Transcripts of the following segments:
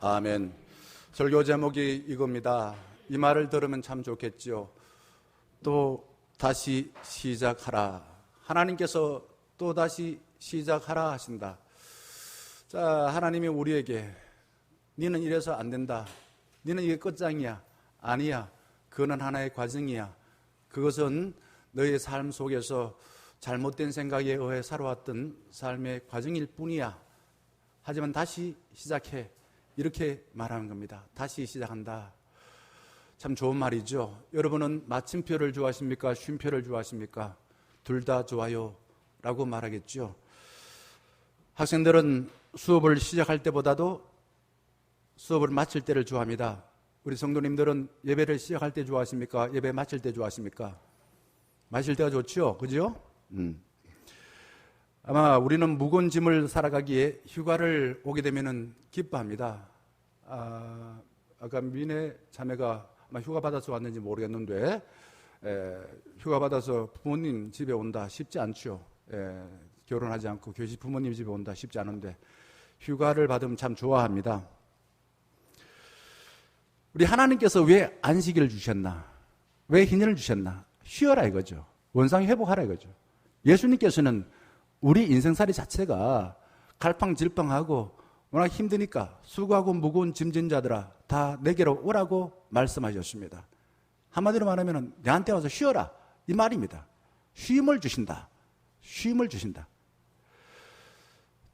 아멘. 설교 제목이 이겁니다. 이 말을 들으면 참 좋겠지요. 또 다시 시작하라. 하나님께서 또 다시 시작하라 하신다. 자, 하나님이 우리에게 너는 이래서 안 된다. 너는 이게 끝장이야. 아니야. 그거는 하나의 과정이야. 그것은 너의 삶 속에서 잘못된 생각에 의해 살아왔던 삶의 과정일 뿐이야. 하지만 다시 시작해. 이렇게 말하는 겁니다. 다시 시작한다. 참 좋은 말이죠. 여러분은 마침표를 좋아하십니까? 쉼표를 좋아하십니까? 둘 다 좋아요 라고 말하겠죠. 학생들은 수업을 시작할 때보다도 수업을 마칠 때를 좋아합니다. 우리 성도님들은 예배를 시작할 때 좋아하십니까? 예배 마칠 때 좋아하십니까? 마칠 때가 좋죠. 그죠? 아마 우리는 무거운 짐을 살아가기에 휴가를 오게 되면 기뻐합니다. 아까 미네 자매가 아마 휴가 받아서 왔는지 모르겠는데 휴가 받아서 부모님 집에 온다 쉽지 않죠. 결혼하지 않고 교시 부모님 집에 온다 쉽지 않은데 휴가를 받으면 참 좋아합니다. 우리 하나님께서 왜 안식일을 주셨나? 왜 희년을 주셨나? 쉬어라 이거죠. 원상 회복하라 이거죠. 예수님께서는 우리 인생살이 자체가 갈팡질팡하고 워낙 힘드니까 수고하고 무거운 짐진 자들아 다 내게로 오라고 말씀하셨습니다. 한마디로 말하면 내한테 와서 쉬어라 이 말입니다. 쉼을 주신다. 쉼을 주신다.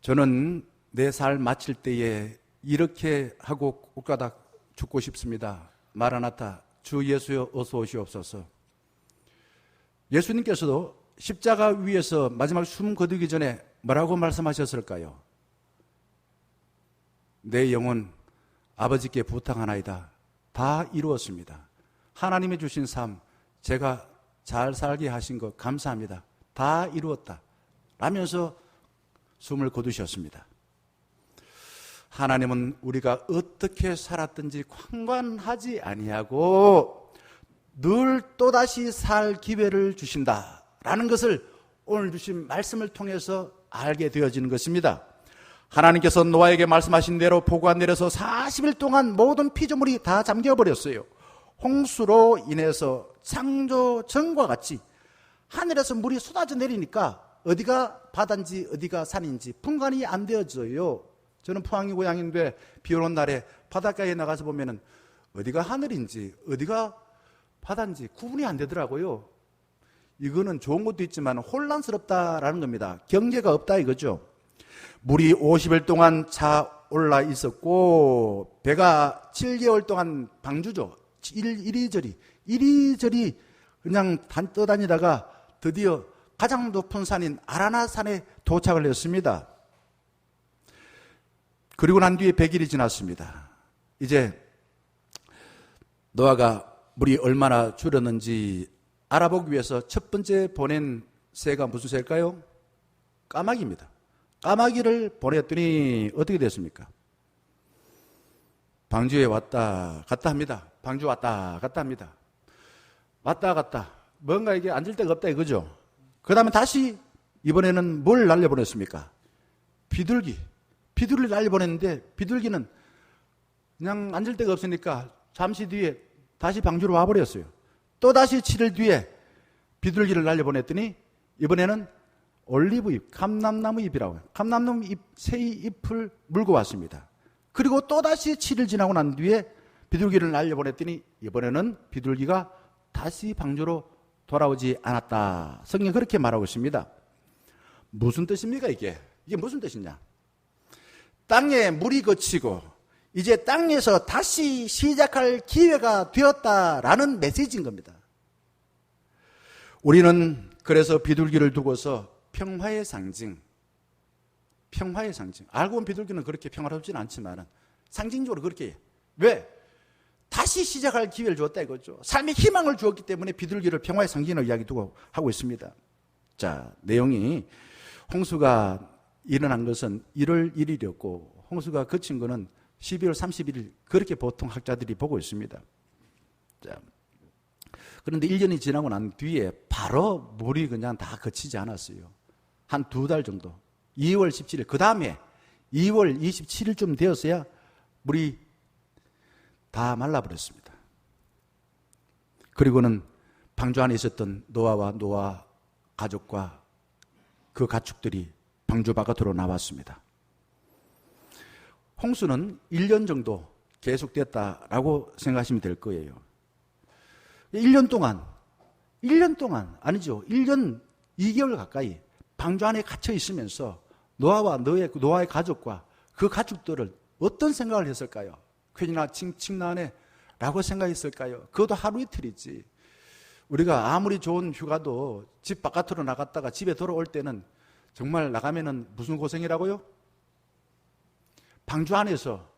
저는 내 삶 마칠 때에 이렇게 하고 옷가닥 죽고 싶습니다. 마라나타 주 예수여 어서 오시옵소서. 예수님께서도 십자가 위에서 마지막 숨 거두기 전에 뭐라고 말씀하셨을까요? 내 영혼 아버지께 부탁하나이다. 다 이루었습니다. 하나님이 주신 삶 제가 잘 살게 하신 것 감사합니다. 다 이루었다 라면서 숨을 거두셨습니다. 하나님은 우리가 어떻게 살았든지 상관하지 아니하고 늘 또다시 살 기회를 주신다라는 것을 오늘 주신 말씀을 통해서 알게 되어지는 것입니다. 하나님께서 노아에게 말씀하신 대로 폭우가 내려서 40일 동안 모든 피조물이 다 잠겨버렸어요. 홍수로 인해서 창조 전과 같이 하늘에서 물이 쏟아져 내리니까 어디가 바다인지 어디가 산인지 분간이 안 되어져요. 저는 포항이 고향인데 비 오는 날에 바닷가에 나가서 보면은 어디가 하늘인지 어디가 바다인지 구분이 안 되더라고요. 이거는 좋은 것도 있지만 혼란스럽다라는 겁니다. 경계가 없다 이거죠. 물이 50일 동안 차올라 있었고 배가 7개월 동안 방주죠. 이리저리 그냥 떠다니다가 드디어 가장 높은 산인 아라낫산에 도착을 했습니다. 그리고 난 뒤에 100일이 지났습니다. 이제 노아가 물이 얼마나 줄었는지 알아보기 위해서 첫 번째 보낸 새가 무슨 새일까요? 까마귀입니다. 까마귀를 보냈더니 어떻게 됐습니까? 방주에 왔다 갔다 합니다. 방주 왔다 갔다 합니다. 왔다 갔다. 뭔가 이게 앉을 데가 없다 이거죠. 그 다음에 다시 이번에는 뭘 날려보냈습니까? 비둘기를 날려보냈는데 비둘기는 그냥 앉을 데가 없으니까 잠시 뒤에 다시 방주로 와버렸어요. 또 다시 7일 뒤에 비둘기를 날려보냈더니 이번에는 올리브잎, 감람나무 잎이라고 해요. 감람나무 잎, 새 잎을 물고 왔습니다. 그리고 또 다시 7일 지나고 난 뒤에 비둘기를 날려보냈더니 이번에는 비둘기가 다시 방주로 돌아오지 않았다. 성경이 그렇게 말하고 있습니다. 무슨 뜻입니까 이게? 이게 무슨 뜻이냐? 땅에 물이 거치고 이제 땅에서 다시 시작할 기회가 되었다라는 메시지인 겁니다. 우리는 그래서 비둘기를 두고서 평화의 상징. 알고 보면 비둘기는 그렇게 평화롭지는 않지만 상징적으로 그렇게 해요. 왜? 다시 시작할 기회를 주었다 이거죠. 삶의 희망을 주었기 때문에 비둘기를 평화의 상징으로 이야기하고 하고 있습니다. 자, 내용이 홍수가 일어난 것은 1월 1일이었고 홍수가 그친 것은 12월 31일 그렇게 보통 학자들이 보고 있습니다. 자, 그런데 1년이 지나고 난 뒤에 바로 물이 그냥 다 그치지 않았어요. 한 2달 정도. 2월 17일 그 다음에 2월 27일쯤 되었어야 물이 다 말라버렸습니다. 그리고는 방주 안에 있었던 노아와 노아 가족과 그 가축들이 방주 바깥으로 나왔습니다. 홍수는 1년 정도 계속됐다라고 생각하시면 될 거예요. 1년 동안 아니죠. 1년 2개월 가까이 방주 안에 갇혀 있으면서 노아와 노아의 가족과 그 가축들을 어떤 생각을 했을까요? 괜히나 칭칭나네 라고 생각했을까요? 그것도 하루 이틀이지. 우리가 아무리 좋은 휴가도 집 바깥으로 나갔다가 집에 돌아올 때는 정말 나가면은 무슨 고생이라고요? 방주 안에서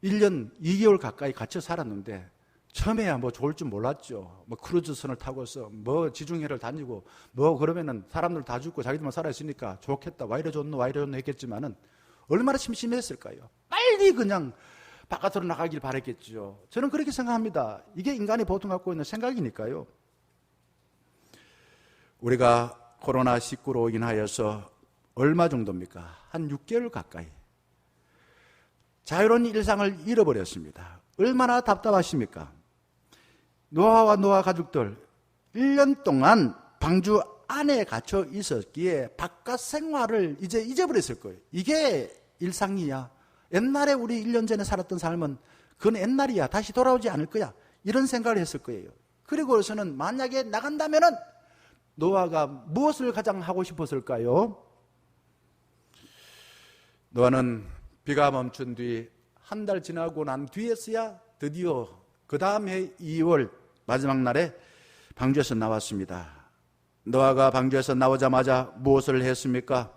1년 2개월 가까이 갇혀 살았는데 처음에야 뭐 좋을 줄 몰랐죠. 뭐 크루즈선을 타고서 뭐 지중해를 다니고 뭐 그러면은 사람들 다 죽고 자기들만 살아있으니까 좋겠다. 와 이래 좋노 했겠지만은 얼마나 심심했을까요? 빨리 그냥 바깥으로 나가길 바랬겠죠. 저는 그렇게 생각합니다. 이게 인간이 보통 갖고 있는 생각이니까요. 우리가 코로나19로 인하여서 얼마 정도입니까? 한 6개월 가까이 자유로운 일상을 잃어버렸습니다. 얼마나 답답하십니까? 노아와 노아 가족들 1년 동안 방주 안에 갇혀 있었기에 바깥 생활을 이제 잊어버렸을 거예요. 이게 일상이야. 옛날에 우리 1년 전에 살았던 삶은 그건 옛날이야. 다시 돌아오지 않을 거야. 이런 생각을 했을 거예요. 그리고서는 만약에 나간다면은 노아가 무엇을 가장 하고 싶었을까요? 노아는 비가 멈춘 뒤 한 달 지나고 난 뒤에서야 드디어 그 다음 해 2월 마지막 날에 방주에서 나왔습니다. 노아가 방주에서 나오자마자 무엇을 했습니까?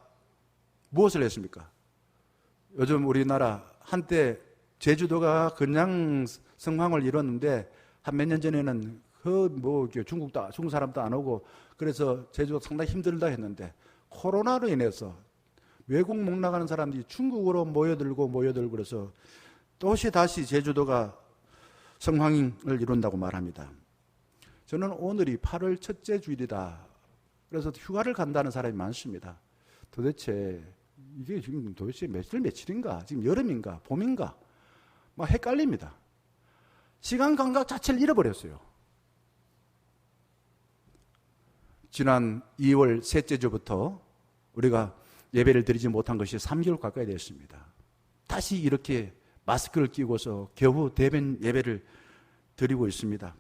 요즘 우리나라 한때 제주도가 그냥 성황을 이뤘는데 한 몇 년 전에는 중국 사람도 안 오고 그래서 제주도 상당히 힘들다 했는데 코로나로 인해서 외국 목 나가는 사람들이 중국으로 모여들고 그래서 다시 제주도가 성황을 이룬다고 말합니다. 저는 오늘이 8월 첫째 주일이다. 그래서 휴가를 간다는 사람이 많습니다. 도대체 이게 지금 며칠인가? 지금 여름인가? 봄인가? 막 헷갈립니다. 시간 감각 자체를 잃어버렸어요. 지난 2월 셋째 주부터 우리가 예배를 드리지 못한 것이 3개월 가까이 됐습니다. 다시 이렇게 마스크를 끼고서 겨우 대변 예배를 드리고 있습니다.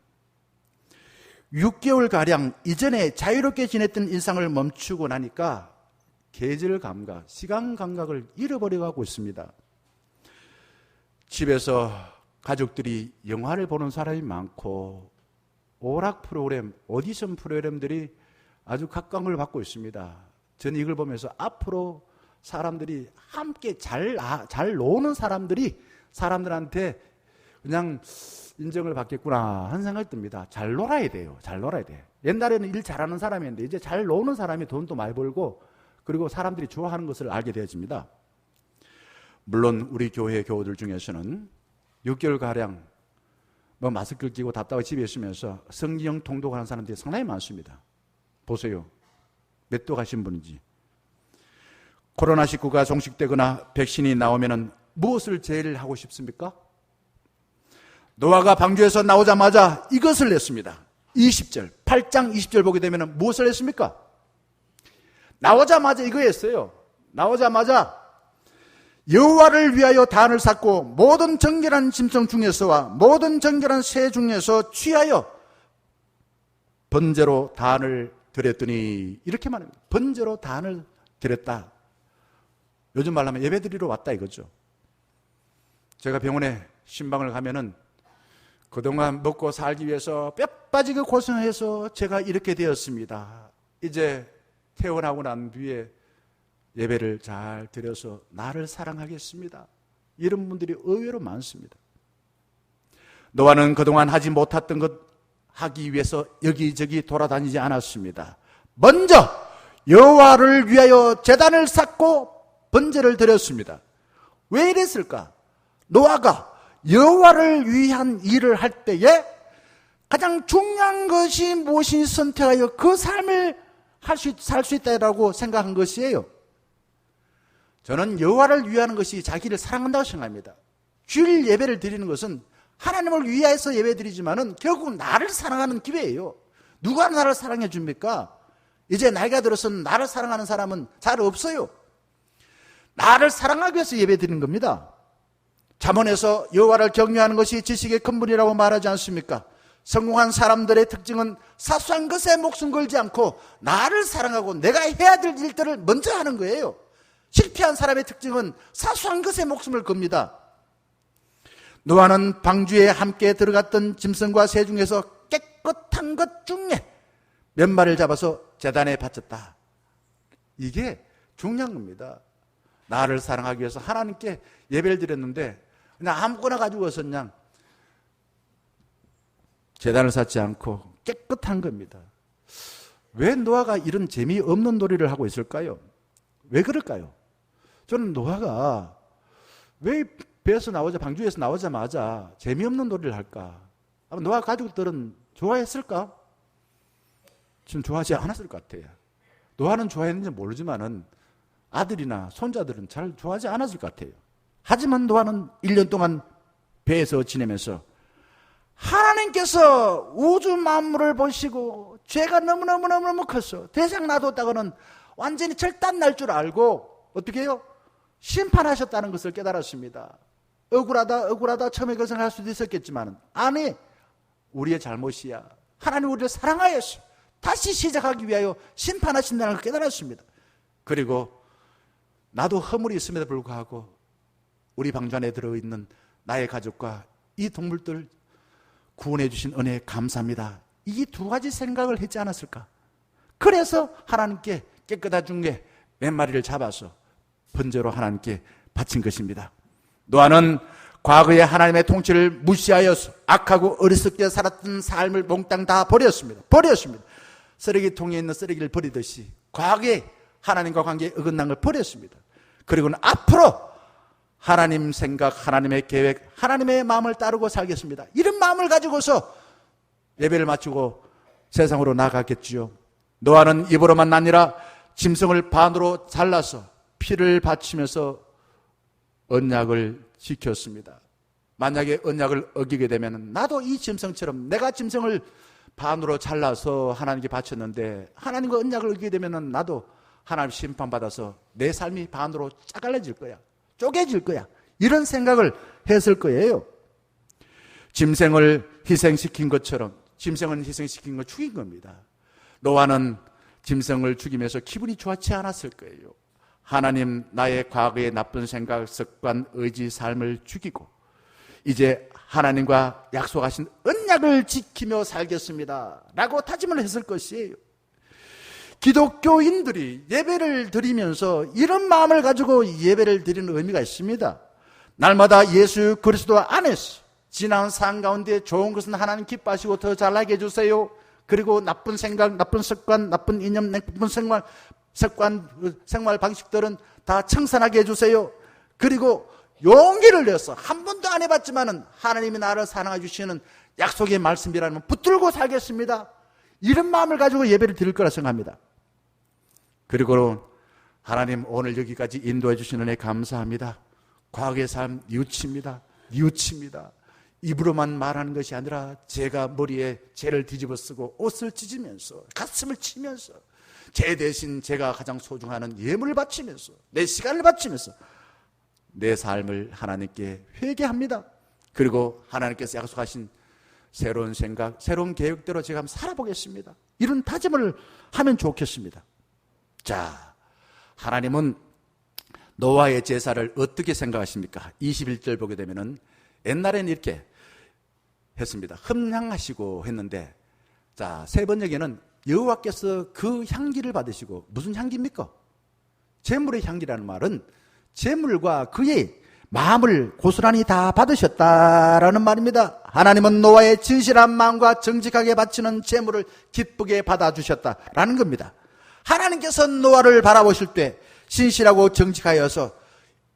6개월가량 이전에 자유롭게 지냈던 일상을 멈추고 나니까 계절 감각, 시간 감각을 잃어버려가고 있습니다. 집에서 가족들이 영화를 보는 사람이 많고 오락 프로그램, 오디션 프로그램들이 아주 각광을 받고 있습니다. 저는 이걸 보면서 앞으로 사람들이 함께 잘 노는 사람들한테 그냥 인정을 받겠구나 하는 생각이 듭니다. 잘 놀아야 돼요. 옛날에는 일 잘하는 사람이었는데 이제 잘 노는 사람이 돈도 많이 벌고 그리고 사람들이 좋아하는 것을 알게 되어집니다. 물론 우리 교회 교우들 중에서는 6개월가량 마스크를 끼고 답답하게 집에 있으면서 성경 통독하는 사람들이 상당히 많습니다. 보세요. 몇 도 가신 분인지. 코로나19가 종식되거나 백신이 나오면 무엇을 제일 하고 싶습니까? 노아가 방주에서 나오자마자 이것을 냈습니다. 20절, 8장 20절 보게 되면 무엇을 했습니까? 나오자마자 이거 했어요. 나오자마자 여호와를 위하여 단을 쌓고 모든 정결한 짐승 중에서와 모든 정결한 새 중에서 취하여 번제로 단을 드렸더니 이렇게 말합니다. 번제로 단을 드렸다. 요즘 말로 하면 예배드리러 왔다 이거죠. 제가 병원에 신방을 가면은 그동안 먹고 살기 위해서 뼈 빠지게 고생해서 제가 이렇게 되었습니다. 이제 퇴원하고 난 뒤에 예배를 잘 드려서 나를 사랑하겠습니다. 이런 분들이 의외로 많습니다. 노아는 그동안 하지 못했던 것 하기 위해서 여기저기 돌아다니지 않았습니다. 먼저 여호와를 위하여 제단을 쌓고 번제를 드렸습니다. 왜 이랬을까? 노아가 여호와를 위한 일을 할 때에 가장 중요한 것이 무엇인지 선택하여 그 삶을 살 수 있다고 생각한 것이에요. 저는 여호와를 위하는 것이 자기를 사랑한다고 생각합니다. 주일 예배를 드리는 것은 하나님을 위하여서 예배 드리지만은 결국 나를 사랑하는 기회예요. 누가 나를 사랑해 줍니까? 이제 나이가 들어서는 나를 사랑하는 사람은 잘 없어요. 나를 사랑하기 위해서 예배 드리는 겁니다. 잠언에서 여호와를 경외하는 것이 지식의 근본이라고 말하지 않습니까? 성공한 사람들의 특징은 사소한 것에 목숨 걸지 않고 나를 사랑하고 내가 해야 될 일들을 먼저 하는 거예요. 실패한 사람의 특징은 사소한 것에 목숨을 겁니다. 노아는 방주에 함께 들어갔던 짐승과 새 중에서 깨끗한 것 중에 몇 마리를 잡아서 제단에 바쳤다. 이게 중요한 겁니다. 나를 사랑하기 위해서 하나님께 예배를 드렸는데 그냥 아무거나 가지고서 그냥 제단을 쌓지 않고 깨끗한 겁니다. 왜 노아가 이런 재미없는 놀이를 하고 있을까요? 왜 그럴까요? 저는 노아가 왜 배에서 방주에서 나오자마자 재미없는 놀이를 할까? 아마 노아 가족들은 좋아했을까? 지금 좋아하지 않았을 것 같아요. 노아는 좋아했는지 모르지만은 아들이나 손자들은 잘 좋아하지 않았을 것 같아요. 하지만 노아는 1년 동안 배에서 지내면서 하나님께서 우주 만물을 보시고 죄가 너무너무 컸어. 대상 놔뒀다가는 완전히 절단 날 줄 알고 어떻게 해요? 심판하셨다는 것을 깨달았습니다. 억울하다 처음에 그런 생각할 수도 있었겠지만 아니, 우리의 잘못이야. 하나님 우리를 사랑하였어. 다시 시작하기 위하여 심판하신다는 걸 깨달았습니다. 그리고 나도 허물이 있음에도 불구하고 우리 방주 안에 들어있는 나의 가족과 이 동물들 구원해 주신 은혜에 감사합니다. 이 두 가지 생각을 했지 않았을까? 그래서 하나님께 깨끗한 중에 몇 마리를 잡아서 번제로 하나님께 바친 것입니다. 노아는 과거에 하나님의 통치를 무시하여서 악하고 어리석게 살았던 삶을 몽땅 다 버렸습니다. 쓰레기통에 있는 쓰레기를 버리듯이 과거에 하나님과 관계에 어긋난 걸 버렸습니다. 그리고는 앞으로 하나님 생각, 하나님의 계획, 하나님의 마음을 따르고 살겠습니다. 이런 마음을 가지고서 예배를 마치고 세상으로 나가겠지요. 노아는 입으로만 아니라 짐승을 반으로 잘라서 피를 바치면서 언약을 지켰습니다. 만약에 언약을 어기게 되면 나도 이 짐승처럼 내가 짐승을 반으로 잘라서 하나님께 바쳤는데 하나님과 언약을 어기게 되면 나도 하나님 심판받아서 내 삶이 반으로 짜갈려질 거야. 쪼개질 거야. 이런 생각을 했을 거예요. 짐승을 희생시킨 것처럼 짐승은 희생시킨 걸 죽인 겁니다. 노아는 짐승을 죽이면서 기분이 좋지 않았을 거예요. 하나님 나의 과거의 나쁜 생각, 습관, 의지, 삶을 죽이고 이제 하나님과 약속하신 언약을 지키며 살겠습니다 라고 다짐을 했을 것이에요. 기독교인들이 예배를 드리면서 이런 마음을 가지고 예배를 드리는 의미가 있습니다. 날마다 예수 그리스도 안에서 지나온 삶 가운데 좋은 것은 하나님 기뻐하시고 더 잘나게 해주세요. 그리고 나쁜 생각, 나쁜 습관, 나쁜 이념, 나쁜 생활 방식들은 다 청산하게 해주세요. 그리고 용기를 내서 한 번도 안 해봤지만은 하나님이 나를 사랑해 주시는 약속의 말씀이라면 붙들고 살겠습니다. 이런 마음을 가지고 예배를 드릴 거라 생각합니다. 그리고 하나님 오늘 여기까지 인도해 주신 은혜 감사합니다. 과거의 삶 뉘우칩니다. 입으로만 말하는 것이 아니라 제가 머리에 죄를 뒤집어 쓰고 옷을 찢으면서 가슴을 치면서 제 대신 제가 가장 소중한 예물을 바치면서 내 시간을 바치면서 내 삶을 하나님께 회개합니다. 그리고 하나님께서 약속하신 새로운 생각, 새로운 계획대로 제가 한번 살아보겠습니다. 이런 다짐을 하면 좋겠습니다. 자, 하나님은 노아의 제사를 어떻게 생각하십니까? 21절 보게 되면은 옛날에는 이렇게 했습니다. 흠향하시고 했는데, 자, 세 번역에는 여호와께서 그 향기를 받으시고, 무슨 향기입니까? 제물의 향기라는 말은 제물과 그의 마음을 고스란히 다 받으셨다라는 말입니다. 하나님은 노아의 진실한 마음과 정직하게 바치는 제물을 기쁘게 받아주셨다라는 겁니다. 하나님께서 노아를 바라보실 때 신실하고 정직하여서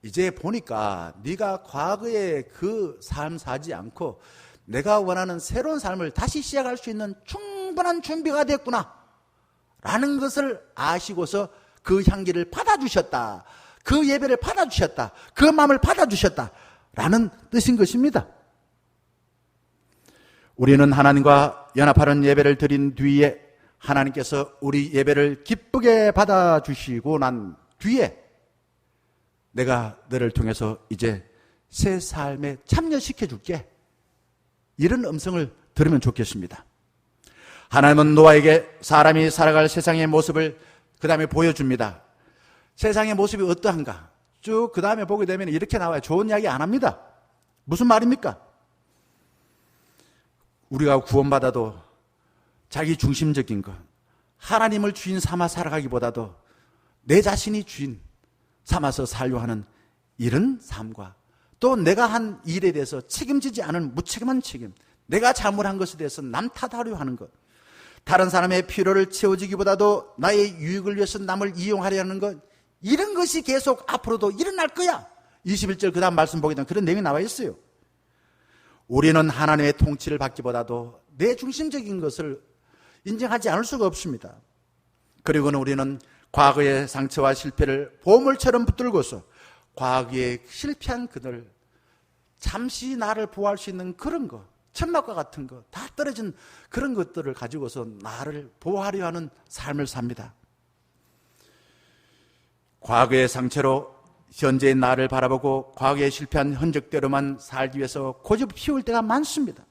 이제 보니까 네가 과거의 그 삶 사지 않고 내가 원하는 새로운 삶을 다시 시작할 수 있는 충분한 준비가 됐구나 라는 것을 아시고서 그 향기를 받아주셨다. 그 예배를 받아주셨다. 그 마음을 받아주셨다 라는 뜻인 것입니다. 우리는 하나님과 연합하는 예배를 드린 뒤에 하나님께서 우리 예배를 기쁘게 받아주시고 난 뒤에 내가 너를 통해서 이제 새 삶에 참여시켜 줄게, 이런 음성을 들으면 좋겠습니다. 하나님은 노아에게 사람이 살아갈 세상의 모습을 그 다음에 보여줍니다. 세상의 모습이 어떠한가 쭉 그 다음에 보게 되면 이렇게 나와요. 좋은 이야기 안 합니다. 무슨 말입니까? 우리가 구원받아도 자기 중심적인 것, 하나님을 주인 삼아 살아가기보다도 내 자신이 주인 삼아서 살려 하는 이런 삶과, 또 내가 한 일에 대해서 책임지지 않은 무책임한 책임, 내가 잘못한 것에 대해서 남 탓하려 하는 것, 다른 사람의 필요를 채워주기보다도 나의 유익을 위해서 남을 이용하려는 것, 이런 것이 계속 앞으로도 일어날 거야. 21절 그 다음 말씀 보게 되면 그런 내용이 나와 있어요. 우리는 하나님의 통치를 받기보다도 내 중심적인 것을 인정하지 않을 수가 없습니다. 그리고는 우리는 과거의 상처와 실패를 보물처럼 붙들고서 과거에 실패한 그들, 잠시 나를 보호할 수 있는 그런 것, 천막과 같은 것, 다 떨어진 그런 것들을 가지고서 나를 보호하려 하는 삶을 삽니다. 과거의 상처로 현재의 나를 바라보고 과거에 실패한 흔적대로만 살기 위해서 고집 피울 때가 많습니다.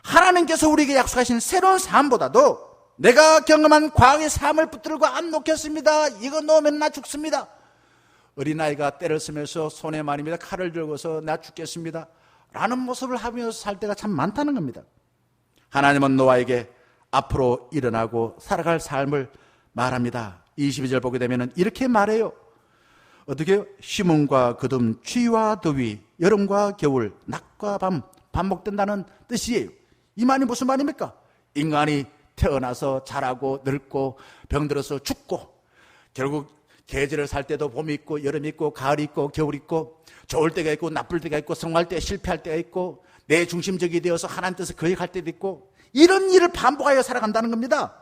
하나님께서 우리에게 약속하신 새로운 삶보다도 내가 경험한 과거의 삶을 붙들고 안 놓겠습니다. 이거 놓으면 나 죽습니다. 어린아이가 때를 쓰면서 손에 말입니다. 칼을 들고서 나 죽겠습니다 라는 모습을 하면서 살 때가 참 많다는 겁니다. 하나님은 노아에게 앞으로 일어나고 살아갈 삶을 말합니다. 22절 보게 되면 이렇게 말해요. 어떻게 해요? 심음과 거둠, 추위와 더위, 여름과 겨울, 낮과 밤 반복된다는 뜻이에요. 이 말이 무슨 말입니까? 인간이 태어나서 자라고 늙고 병들어서 죽고, 결국 계절을 살 때도 봄이 있고 여름이 있고 가을이 있고 겨울이 있고, 좋을 때가 있고 나쁠 때가 있고 성공할 때 실패할 때가 있고, 내 중심적이 되어서 하나님 뜻을 거역할 때도 있고, 이런 일을 반복하여 살아간다는 겁니다.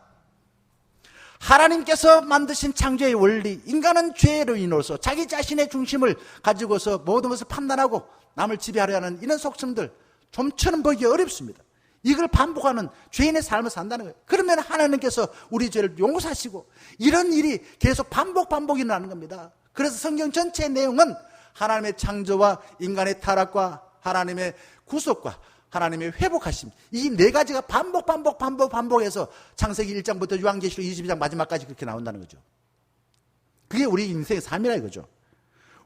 하나님께서 만드신 창조의 원리, 인간은 죄로 인해서 자기 자신의 중심을 가지고서 모든 것을 판단하고 남을 지배하려 하는 이런 속성들 좀처럼 보기 어렵습니다. 이걸 반복하는 죄인의 삶을 산다는 거예요. 그러면 하나님께서 우리 죄를 용서하시고 이런 일이 계속 반복이 일어나는 겁니다. 그래서 성경 전체의 내용은 하나님의 창조와 인간의 타락과 하나님의 구속과 하나님의 회복하심, 이 네 가지가 반복해서 창세기 1장부터 요한계시록 22장 마지막까지 그렇게 나온다는 거죠. 그게 우리 인생의 삶이라 이거죠.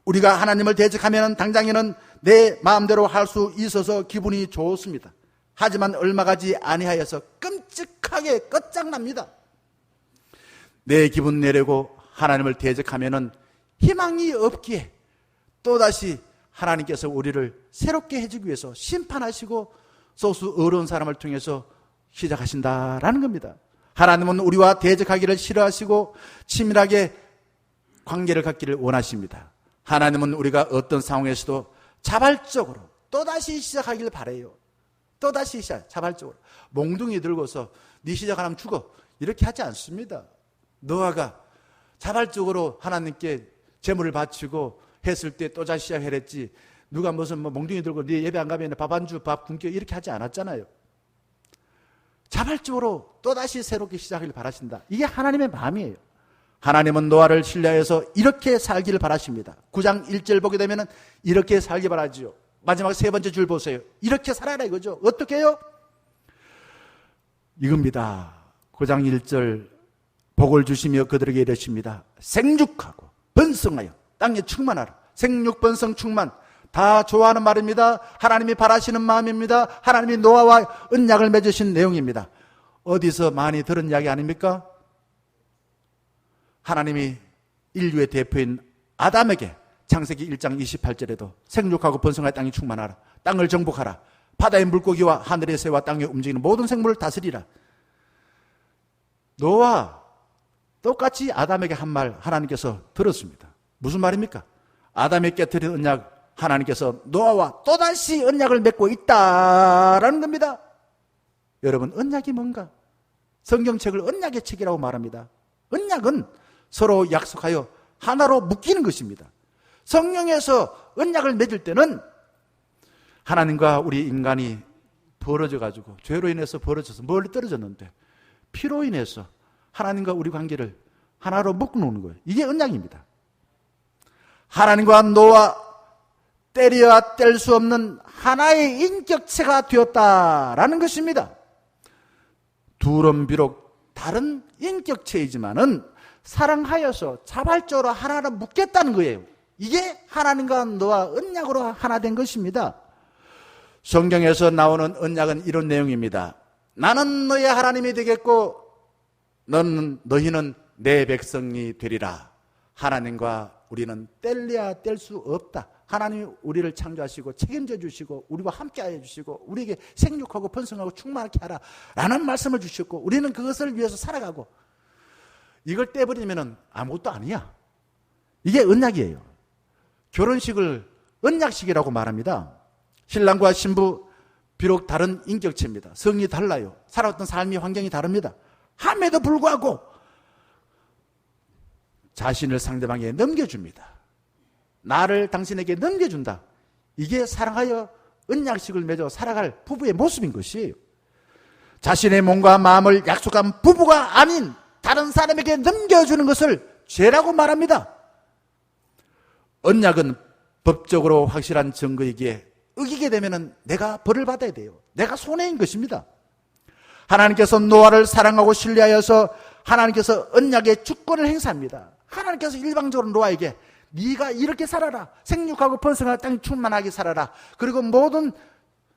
우리가 하나님을 대적하면 당장에는 내 마음대로 할 수 있어서 기분이 좋습니다. 하지만 얼마 가지 아니하여서 끔찍하게 끝장납니다. 내 기분 내려고 하나님을 대적하면은 희망이 없기에 또다시 하나님께서 우리를 새롭게 해주기 위해서 심판하시고 소수 어려운 사람을 통해서 시작하신다라는 겁니다. 하나님은 우리와 대적하기를 싫어하시고 치밀하게 관계를 갖기를 원하십니다. 하나님은 우리가 어떤 상황에서도 자발적으로 또다시 시작하기를 바라요. 또다시 자발적으로. 몽둥이 들고서 네 시작하면 죽어, 이렇게 하지 않습니다. 노아가 자발적으로 하나님께 제물을 바치고 했을 때 또다시 시작했지, 누가 무슨 몽둥이 들고 네 예배 안 가면 밥 안 주, 밥 굶겨, 이렇게 하지 않았잖아요. 자발적으로 또다시 새롭게 시작을 바라신다. 이게 하나님의 마음이에요. 하나님은 노아를 신뢰해서 이렇게 살기를 바라십니다. 9장 1절 보게 되면 이렇게 살기 바라지요. 마지막 세 번째 줄 보세요. 이렇게 살아라 이거죠. 어떻게 해요? 이겁니다. 9장 1절, 복을 주시며 그들에게 이르십니다. 생육하고 번성하여 땅에 충만하라. 생육, 번성, 충만, 다 좋아하는 말입니다. 하나님이 바라시는 마음입니다. 하나님이 노아와 언약을 맺으신 내용입니다. 어디서 많이 들은 이야기 아닙니까? 하나님이 인류의 대표인 아담에게 창세기 1장 28절에도 생육하고 번성하여 땅이 충만하라, 땅을 정복하라, 바다의 물고기와 하늘의 새와 땅에 움직이는 모든 생물을 다스리라. 노아 똑같이 아담에게 한 말 하나님께서 들었습니다. 무슨 말입니까? 아담이 깨뜨린 언약, 하나님께서 노아와 또다시 언약을 맺고 있다라는 겁니다. 여러분, 언약이 뭔가? 성경책을 언약의 책이라고 말합니다. 언약은 서로 약속하여 하나로 묶이는 것입니다. 성령에서 언약을 맺을 때는 하나님과 우리 인간이 벌어져가지고 죄로 인해서 벌어져서 멀리 떨어졌는데 피로 인해서 하나님과 우리 관계를 하나로 묶어놓는 거예요. 이게 언약입니다. 하나님과 노아 때려야 뗄 수 없는 하나의 인격체가 되었다라는 것입니다. 둘은 비록 다른 인격체이지만은 사랑하여서 자발적으로 하나로 묶겠다는 거예요. 이게 하나님과 노아 언약으로 하나 된 것입니다. 성경에서 나오는 언약은 이런 내용입니다. 나는 너의 하나님이 되겠고 너희는 내 백성이 되리라. 하나님과 우리는 뗄래야 뗄 수 없다. 하나님이 우리를 창조하시고 책임져 주시고 우리와 함께 하여 주시고 우리에게 생육하고 번성하고 충만하게 하라 라는 말씀을 주셨고 우리는 그것을 위해서 살아가고 이걸 떼버리면 아무것도 아니야. 이게 언약이에요. 결혼식을 언약식이라고 말합니다. 신랑과 신부 비록 다른 인격체입니다. 성이 달라요. 살아왔던 삶의 환경이 다릅니다. 함에도 불구하고 자신을 상대방에게 넘겨줍니다. 나를 당신에게 넘겨준다. 이게 사랑하여 언약식을 맺어 살아갈 부부의 모습인 것이에요. 자신의 몸과 마음을 약속한 부부가 아닌 다른 사람에게 넘겨주는 것을 죄라고 말합니다. 언약은 법적으로 확실한 증거이기에 어기게 되면 내가 벌을 받아야 돼요. 내가 손해인 것입니다. 하나님께서 노아를 사랑하고 신뢰하여서 하나님께서 언약의 주권을 행사합니다. 하나님께서 일방적으로 노아에게 네가 이렇게 살아라. 생육하고 번성할 땅이 충만하게 살아라. 그리고 모든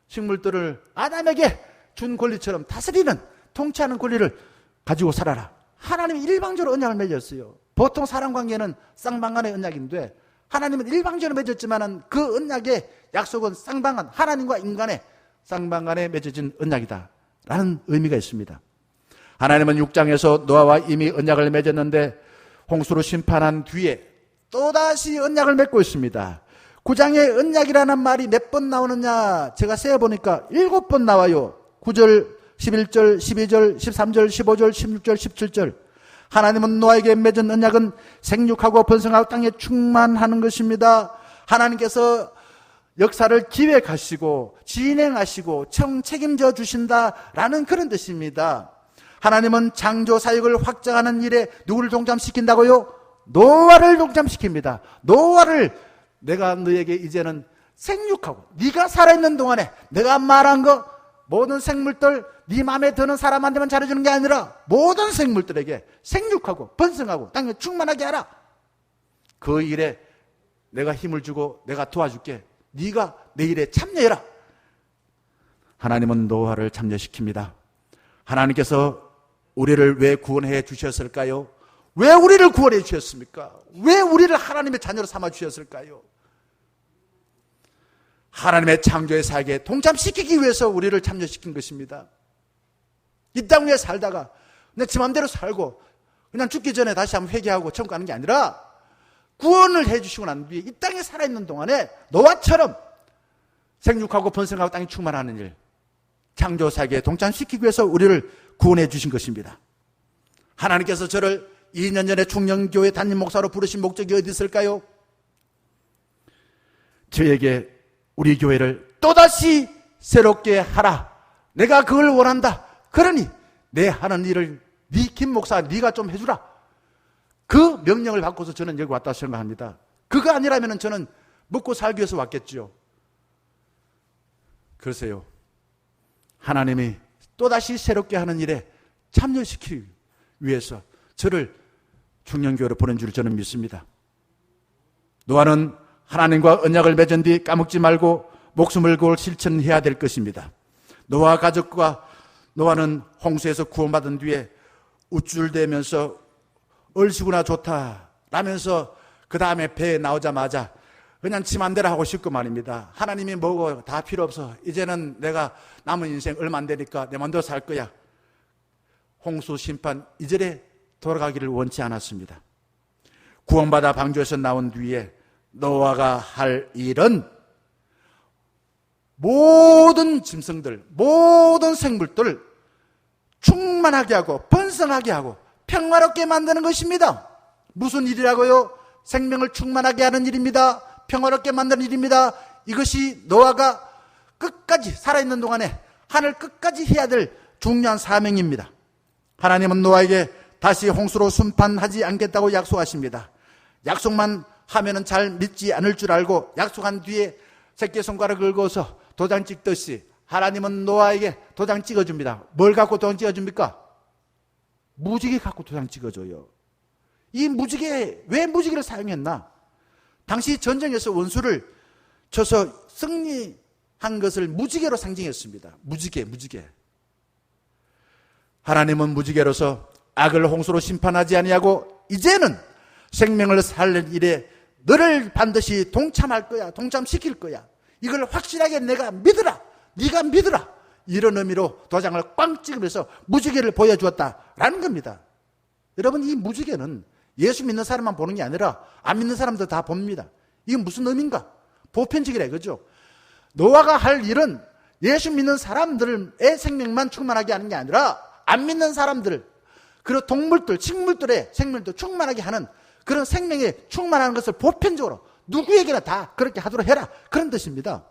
식물들을 아담에게 준 권리처럼 다스리는 통치하는 권리를 가지고 살아라. 하나님이 일방적으로 언약을 맺었어요. 보통 사람관계는 쌍방간의 언약인데 하나님은 일방적으로 맺었지만 그 언약의 약속은 쌍방간, 하나님과 인간의 쌍방간에 맺어진 언약이다 라는 의미가 있습니다. 하나님은 6장에서 노아와 이미 언약을 맺었는데 홍수로 심판한 뒤에 또다시 언약을 맺고 있습니다. 9장에 언약이라는 말이 몇 번 나오느냐 제가 세어보니까 7번 나와요. 9절, 11절, 12절, 13절, 15절, 16절, 17절. 하나님은 노아에게 맺은 언약은 생육하고 번성하고 땅에 충만하는 것입니다. 하나님께서 역사를 기획하시고 진행하시고 책임져 주신다라는 그런 뜻입니다. 하나님은 창조 사역을 확장하는 일에 누구를 동참시킨다고요? 노아를 동참시킵니다. 노아를 내가 너에게 이제는 생육하고 네가 살아있는 동안에 내가 말한 거 모든 생물들 네 마음에 드는 사람한테만 잘해주는 게 아니라 모든 생물들에게 생육하고 번성하고 땅에 충만하게 하라. 그 일에 내가 힘을 주고 내가 도와줄게. 네가 내 일에 참여해라. 하나님은 노아를 참여시킵니다. 하나님께서 우리를 왜 구원해 주셨을까요? 왜 우리를 구원해 주셨습니까? 왜 우리를 하나님의 자녀로 삼아 주셨을까요? 하나님의 창조의 사역에 동참시키기 위해서 우리를 참여시킨 것입니다. 이 땅 위에 살다가 그냥 지 맘대로 살고 그냥 죽기 전에 다시 한번 회개하고 천국 가는 게 아니라 구원을 해 주시고 난 뒤에 이 땅에 살아있는 동안에 노아처럼 생육하고 번성하고 땅이 충만하는 일, 창조 사역에 동참시키기 위해서 우리를 구원해 주신 것입니다. 하나님께서 저를 2년 전에 충령교회 담임 목사로 부르신 목적이 어디 있을까요? 저에게 우리 교회를 또다시 새롭게 하라. 내가 그걸 원한다. 그러니 내 하는 일을 네 김 목사 네가 좀 해주라. 그 명령을 받고서 저는 여기 왔다 생각합니다. 그거 아니라면 저는 먹고 살기 위해서 왔겠죠. 그러세요. 하나님이 또다시 새롭게 하는 일에 참여시키기 위해서 저를 충령교회로 보낸 줄 저는 믿습니다. 노아는 하나님과 언약을 맺은 뒤 까먹지 말고 목숨을 걸고 실천해야 될 것입니다. 노아 가족과 노아는 홍수에서 구원받은 뒤에 우쭐대면서 얼씨구나 좋다 라면서 그 다음에 배에 나오자마자 그냥 지 맘대로 하고 싶고 말입니다. 하나님이 뭐고 다 필요 없어. 이제는 내가 남은 인생 얼마 안 되니까 내 맘대로 살 거야. 홍수 심판 이전에 돌아가기를 원치 않았습니다. 구원받아 방주에서 나온 뒤에 노아가 할 일은 모든 짐승들, 모든 생물들을 충만하게 하고 번성하게 하고 평화롭게 만드는 것입니다. 무슨 일이라고요? 생명을 충만하게 하는 일입니다. 평화롭게 만드는 일입니다. 이것이 노아가 끝까지 살아있는 동안에 하늘 끝까지 해야 될 중요한 사명입니다. 하나님은 노아에게 다시 홍수로 심판하지 않겠다고 약속하십니다. 약속만 하면은 잘 믿지 않을 줄 알고 약속한 뒤에 새끼손가락을 긁어서 도장 찍듯이 하나님은 노아에게 도장 찍어줍니다. 뭘 갖고 도장 찍어줍니까? 무지개 갖고 도장 찍어줘요. 이 무지개, 왜 무지개를 사용했나? 당시 전쟁에서 원수를 쳐서 승리한 것을 무지개로 상징했습니다. 무지개. 하나님은 무지개로서 악을 홍수로 심판하지 아니하고 이제는 생명을 살릴 일에 너를 반드시 동참할 거야. 동참시킬 거야. 이걸 확실하게 내가 믿으라. 네가 믿으라. 이런 의미로 도장을 꽝 찍으면서 무지개를 보여주었다라는 겁니다. 여러분, 이 무지개는 예수 믿는 사람만 보는 게 아니라 안 믿는 사람도 다 봅니다. 이건 무슨 의미인가? 보편적이라 이거죠. 노아가 할 일은 예수 믿는 사람들의 생명만 충만하게 하는 게 아니라 안 믿는 사람들, 그리고 동물들, 식물들의 생명도 충만하게 하는 그런 생명에 충만하는 것을 보편적으로 누구에게나 다 그렇게 하도록 해라, 그런 뜻입니다.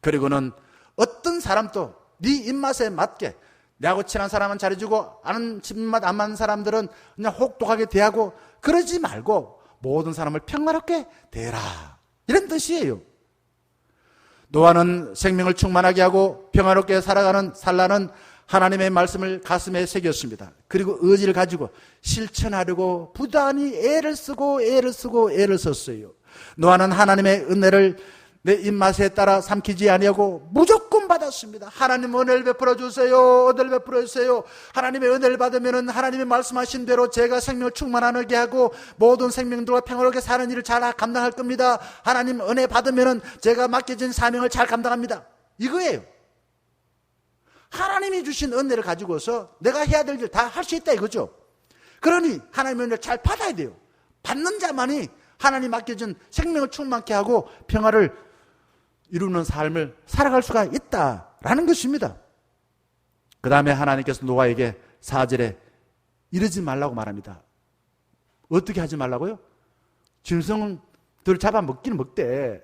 그리고는 어떤 사람도 네 입맛에 맞게, 내하고 친한 사람은 잘해주고 아는 입맛 안 맞는 사람들은 그냥 혹독하게 대하고 그러지 말고 모든 사람을 평화롭게 대해라, 이런 뜻이에요. 노아는 생명을 충만하게 하고 평화롭게 살라는 하나님의 말씀을 가슴에 새겼습니다. 그리고 의지를 가지고 실천하려고 부단히 애를 쓰고 썼어요. 노아는 하나님의 은혜를 내 입맛에 따라 삼키지 아니하고 무조건 받았습니다. 하나님 은혜를 베풀어 주세요. 은혜를 베풀어 주세요. 하나님의 은혜를 받으면 하나님의 말씀하신 대로 제가 생명을 충만하게 하고 모든 생명들과 평화롭게 사는 일을 잘 감당할 겁니다. 하나님 은혜 받으면 제가 맡겨진 사명을 잘 감당합니다. 이거예요. 하나님이 주신 은혜를 가지고서 내가 해야 될 일 다 할 수 있다 이거죠. 그러니 하나님의 은혜를 잘 받아야 돼요. 받는 자만이 하나님 맡겨진 생명을 충만케 하고 평화를 이루는 삶을 살아갈 수가 있다라는 것입니다. 그 다음에 하나님께서 노아에게 4절에 이러지 말라고 말합니다. 어떻게 하지 말라고요? 짐승들 잡아 먹기는 먹되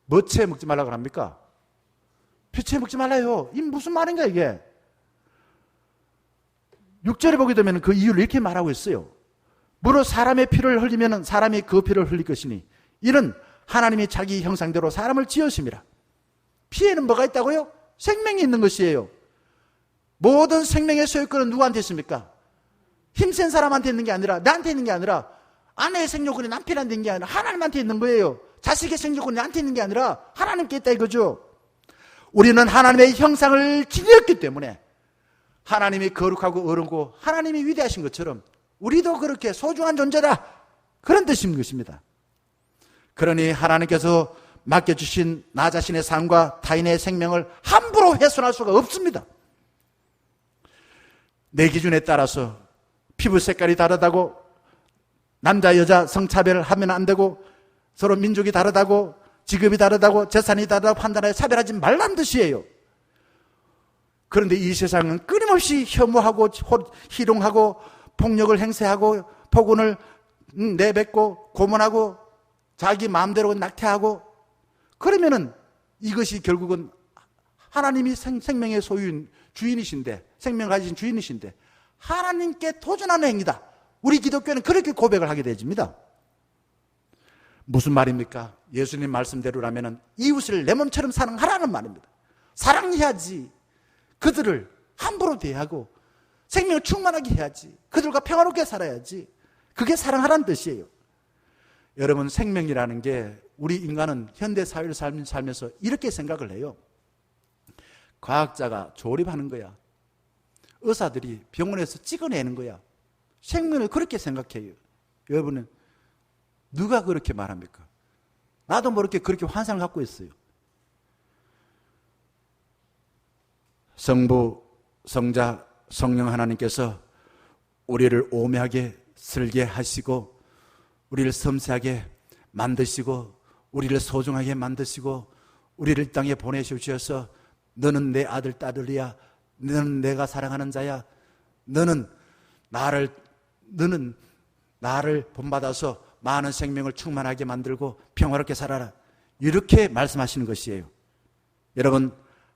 뭐채 먹지 말라고 합니까? 피채 먹지 말라요. 이 무슨 말인가 이게? 6절에 보게 되면 그 이유를 이렇게 말하고 있어요. 무릇 사람의 피를 흘리면 사람이 그 피를 흘릴 것이니 이는 하나님이 자기 형상대로 사람을 지으심이라. 피에는 뭐가 있다고요? 생명이 있는 것이에요. 모든 생명의 소유권은 누구한테 있습니까? 힘센 사람한테 있는 게 아니라, 나한테 있는 게 아니라, 아내의 생존권이 남편한테 있는 게 아니라 하나님한테 있는 거예요. 자식의 생존권이 나한테 있는 게 아니라 하나님께 있다 이거죠. 우리는 하나님의 형상을 지녔기 때문에 하나님이 거룩하고 어른고 하나님이 위대하신 것처럼 우리도 그렇게 소중한 존재다, 그런 뜻인 것입니다. 그러니 하나님께서 맡겨주신 나 자신의 삶과 타인의 생명을 함부로 훼손할 수가 없습니다. 내 기준에 따라서 피부 색깔이 다르다고 남자 여자 성차별을 하면 안 되고, 서로 민족이 다르다고 직업이 다르다고 재산이 다르다고 판단하여 차별하지 말란 뜻이에요. 그런데 이 세상은 끊임없이 혐오하고 희롱하고 폭력을 행사하고 폭언을 내뱉고 고문하고 자기 마음대로 낙태하고, 그러면은 이것이 결국은 하나님이 생명의 소유인 주인이신데, 생명을 가지신 주인이신데 하나님께 도전하는 행위다. 우리 기독교는 그렇게 고백을 하게 되집니다. 무슨 말입니까? 예수님 말씀대로라면 이웃을 내 몸처럼 사랑하라는 말입니다. 사랑해야지. 그들을 함부로 대하고 생명을 충만하게 해야지. 그들과 평화롭게 살아야지. 그게 사랑하라는 뜻이에요. 여러분, 생명이라는 게 우리 인간은 현대 사회를 살면서 이렇게 생각을 해요. 과학자가 조립하는 거야. 의사들이 병원에서 찍어내는 거야. 생명을 그렇게 생각해요. 여러분은 누가 그렇게 말합니까? 나도 모르게 그렇게 환상을 갖고 있어요. 성부, 성자, 성령 하나님께서 우리를 오묘하게 설계하시고 우리를 섬세하게 만드시고 우리를 소중하게 만드시고 우리를 땅에 보내주셔서 너는 내 아들 딸이야, 너는 내가 사랑하는 자야, 너는 나를 본받아서 많은 생명을 충만하게 만들고 평화롭게 살아라, 이렇게 말씀하시는 것이에요. 여러분,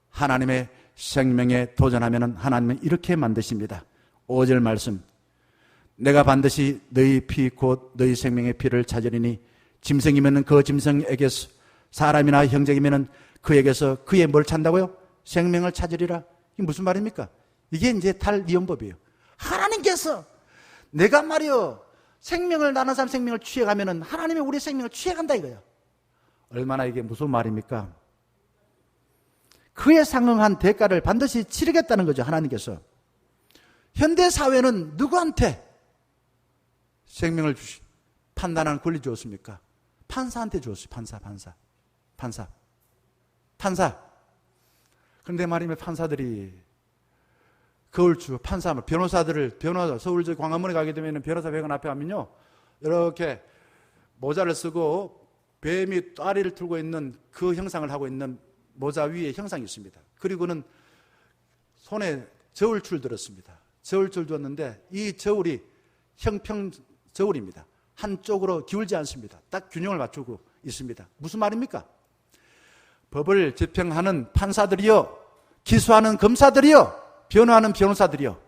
하나님의 생명에 도전하면 하나님은 이렇게 만드십니다. 5절 말씀, 내가 반드시 너희 피 곧 너희 생명의 피를 찾으리니 짐승이면 그 짐승에게서, 사람이나 형제이면 그에게서 그의 뭘 찾는다고요? 생명을 찾으리라. 이게 무슨 말입니까? 이게 이제 탈이연법이에요. 하나님께서 내가 말이요 생명을 나눈 사람 생명을 취해가면은 하나님이 우리 생명을 취해간다 이거예요. 얼마나 이게 무슨 말입니까? 그에 상응한 대가를 반드시 치르겠다는 거죠. 하나님께서. 현대 사회는 누구한테 생명을 판단하는 권리 주었습니까? 판사한테 주었어요. 판사. 그런데 말이면 판사들이 거울주 판사, 변호사들을 서울 광화문에 가게 되면 변호사 회관 앞에 가면요, 이렇게 모자를 쓰고 뱀이 다리를 틀고 있는 그 형상을 하고 있는 모자 위에 형상이 있습니다. 그리고는 손에 저울줄 들었습니다. 저울줄 줬는데 이 저울이 형평 저울입니다. 한쪽으로 기울지 않습니다. 딱 균형을 맞추고 있습니다. 무슨 말입니까? 법을 집행하는 판사들이요, 기소하는 검사들이요, 변호하는 변호사들이요,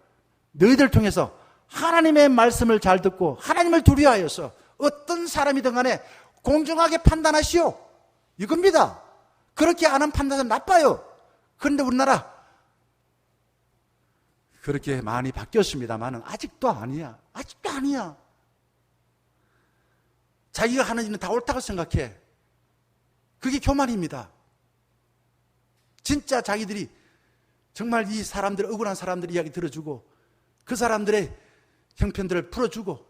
너희들 통해서 하나님의 말씀을 잘 듣고 하나님을 두려워하여서 어떤 사람이든 간에 공정하게 판단하시오, 이겁니다. 그렇게 안 하는 판단은 나빠요. 그런데 우리나라 그렇게 많이 바뀌었습니다만 아직도 아니야. 자기가 하는 일은 다 옳다고 생각해. 그게 교만입니다. 진짜 자기들이 정말 이 사람들, 억울한 사람들 이야기 들어주고 그 사람들의 형편들을 풀어주고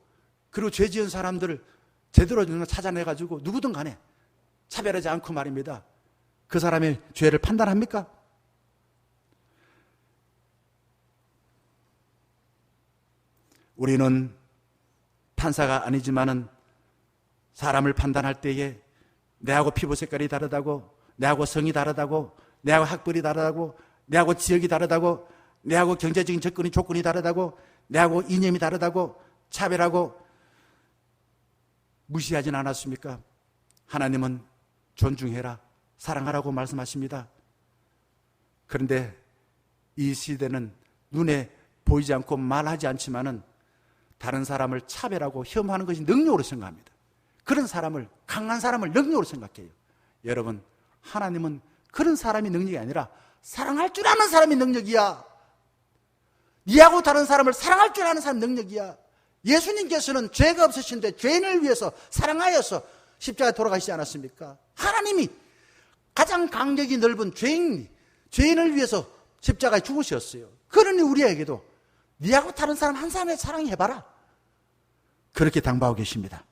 그리고 죄 지은 사람들을 제대로 찾아내가지고 누구든 간에 차별하지 않고 말입니다. 그 사람의 죄를 판단합니까? 우리는 판사가 아니지만은 사람을 판단할 때에 내하고 피부 색깔이 다르다고, 내하고 성이 다르다고, 내하고 학벌이 다르다고, 내하고 지역이 다르다고, 내하고 경제적인 조건이 다르다고, 내하고 이념이 다르다고 차별하고 무시하진 않았습니까? 하나님은 존중해라, 사랑하라고 말씀하십니다. 그런데 이 시대는 눈에 보이지 않고 말하지 않지만은 다른 사람을 차별하고 혐오하는 것이 능력으로 생각합니다. 그런 사람을, 강한 사람을 능력으로 생각해요. 여러분, 하나님은 그런 사람이 능력이 아니라 사랑할 줄 아는 사람이 능력이야. 니하고 다른 사람을 사랑할 줄 아는 사람이 능력이야. 예수님께서는 죄가 없으신데 죄인을 위해서 사랑하여서 십자가에 돌아가시지 않았습니까? 하나님이 가장 간격이 넓은 죄인을 위해서 십자가에 죽으셨어요. 그러니 우리에게도 니하고 다른 사람 한 사람의 사랑해봐라, 그렇게 당부하고 계십니다.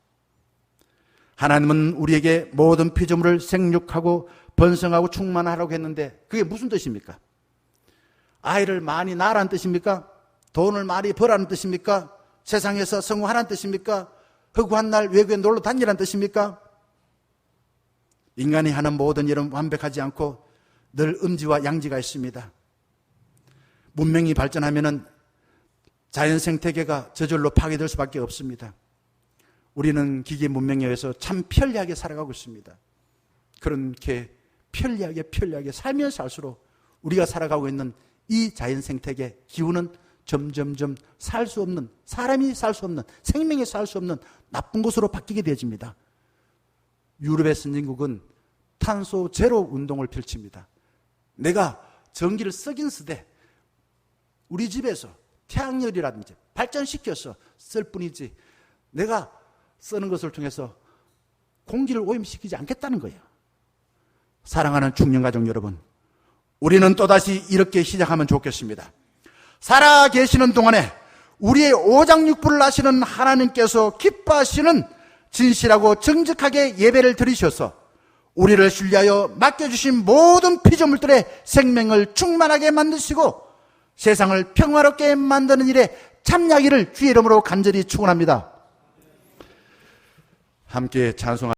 하나님은 우리에게 모든 피조물을 생육하고 번성하고 충만하라고 했는데 그게 무슨 뜻입니까? 아이를 많이 낳으라는 뜻입니까? 돈을 많이 벌라는 뜻입니까? 세상에서 성공하라는 뜻입니까? 허구한 날 외국에 놀러 다니라는 뜻입니까? 인간이 하는 모든 일은 완벽하지 않고 늘 음지와 양지가 있습니다. 문명이 발전하면은 자연 생태계가 저절로 파괴될 수밖에 없습니다. 우리는 기계 문명에 의해서 참 편리하게 살아가고 있습니다. 그렇게 편리하게 살면 살수록 우리가 살아가고 있는 이 자연 생태계 기후는 점점점 살 수 없는, 사람이 살 수 없는, 생명이 살 수 없는 나쁜 곳으로 바뀌게 되어집니다. 유럽의 선진국은 탄소 제로 운동을 펼칩니다. 내가 전기를 쓰긴 쓰되 우리 집에서 태양열이라든지 발전시켜서 쓸 뿐이지 내가 쓰는 것을 통해서 공기를 오염시키지 않겠다는 거예요. 사랑하는 중년가족 여러분, 우리는 또다시 이렇게 시작하면 좋겠습니다. 살아 계시는 동안에 우리의 오장육부를 아시는 하나님께서 기뻐하시는 진실하고 정직하게 예배를 드리셔서 우리를 신뢰하여 맡겨주신 모든 피조물들의 생명을 충만하게 만드시고 세상을 평화롭게 만드는 일에 참여하기를 주의 이름으로 간절히 축원합니다. 함께 찬송합니다.